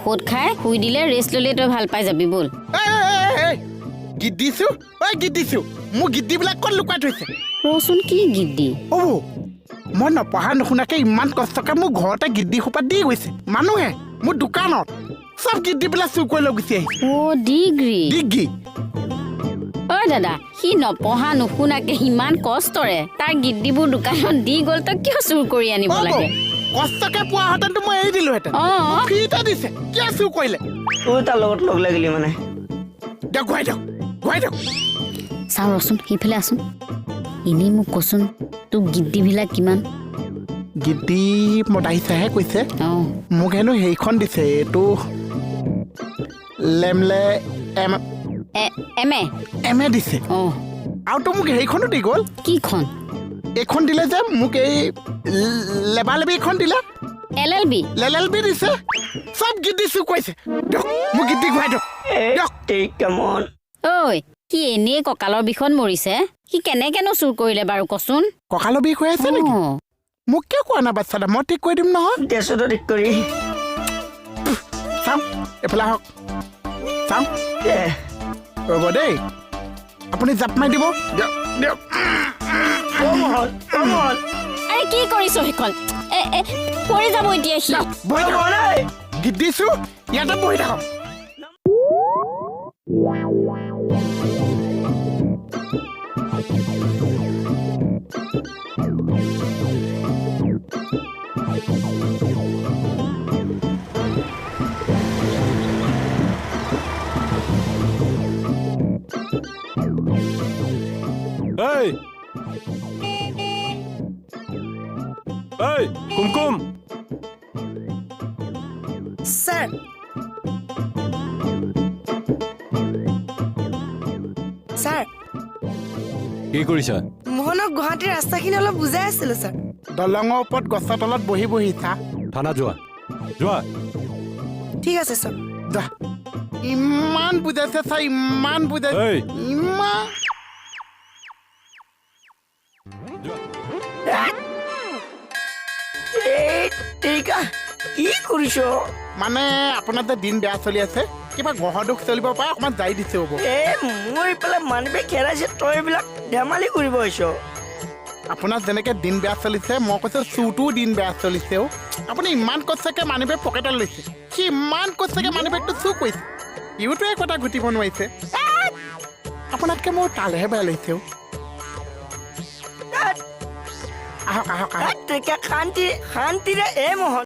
ঔষধ খাই শুই দিলে ৰেষ্ট ল'লে তই ভাল পাই যাবি বল গীত দিছো গীত দিছো মোৰ গীতবিলাক ক'ত লুকাই থৈছে ৰচোন কি গীত দি মই নপঢ়া নুশুনাকে ইমান কষ্টকে মোৰ ঘৰতে গীত সোপা দি গৈছে মানুহে মোৰ দোকানত চব গীতবিলাক চুৰ কৰি লৈ গুচি আহিছে ডিগ্ৰী ঐ দাদা সি নপঢ়া নুশুনাকে ইমান কষ্টৰে তাৰ গীতবোৰ দোকানত দি গ'ল তই কিয় চুৰ কৰি আনিব লাগে কষ্টকে পোৱা হেঁতেনতো মই এৰি দিলোহেঁতেন ফ্ৰীতে দিছে কিয় চুৰ কৰিলে তাৰ লগত লগ লাগিলি মানে দিয়ক ঘূৰাই দিয়ক চাওঁ ৰচোন সিফালে আছোন এনেই মোক কচোন তোৰ গীতবিলাক কিমান গীতি মতাহিচাহে কৈছে মোক হেনো সেইখন দিছে এইটো লেমলে এম এ দিছে আৰু তো মোক সেইখনো দি গ'ল কিখন এইখন দিলে যে মোক এই লেবালেবি এখন দিলে LLB দিছে চব গীত দিছো কৈছে দিয়ক মোক গীত ঘূৰাই দিয়ক ঐ সি এনেই কঁকালৰ বিষত মৰিছে সি কেনেকেনো চুৰ কৰিলে বাৰু কচোন কঁকালৰ বিষ হৈ আছে নেকি মোক কিয় কোৱা নাই বাচ্চাটা মই ঠিক কৰি দিম নহয় দেশতো ঠিক কৰি চাওঁ এইফালে আহক চাওঁ ৰ'ব দেই আপুনি জাপ মাৰি দিব দিয়ক আৰে কি কৰিছ সেইখন পৰি যাব এতিয়া সি বহি থাকক গীত দিছো ইয়াতে বহি থাকক কুমকুম স্যার স্যার কি কৰিছা মোহনক গুৱাহাটীৰ ৰাস্তাখিনি অলপ বুজাই আছিলো স্যাৰ দলঙৰ ওপৰত গছৰ তলত বহি চা থানা যোৱা ঠিক আছে স্যাৰ যা ইমান বুজাইছে চা ইমান বুজাইছে ইমান কি কৰিছ মানে আপোনাৰ যে দিন বেয়া চলি আছে কিবা গ্ৰহ দুখ চলিব পাৰে অকণমান যাই দিছে হ'ব মোৰ ইফালে মানুহে খেৰাইছে তই এইবিলাক ধেমালি কৰিব আহিছ আপোনাৰ যেনেকে দিন বেয়া চলিছে মই কৈছো চুৰটোও দিন বেয়া চলিছে আপুনি ইমান কষ্টকে মানিবেগ পকেটত লৈছে সি ইমান কষ্টকে মানিবেগটো চুৰ কৰিছে ইউটোৱে একোটা ঘটিব নোৱাৰিছে আপোনাতকে মোৰ তালেহে বেয়া লাগিছে আহক শান্তিৰে মোহন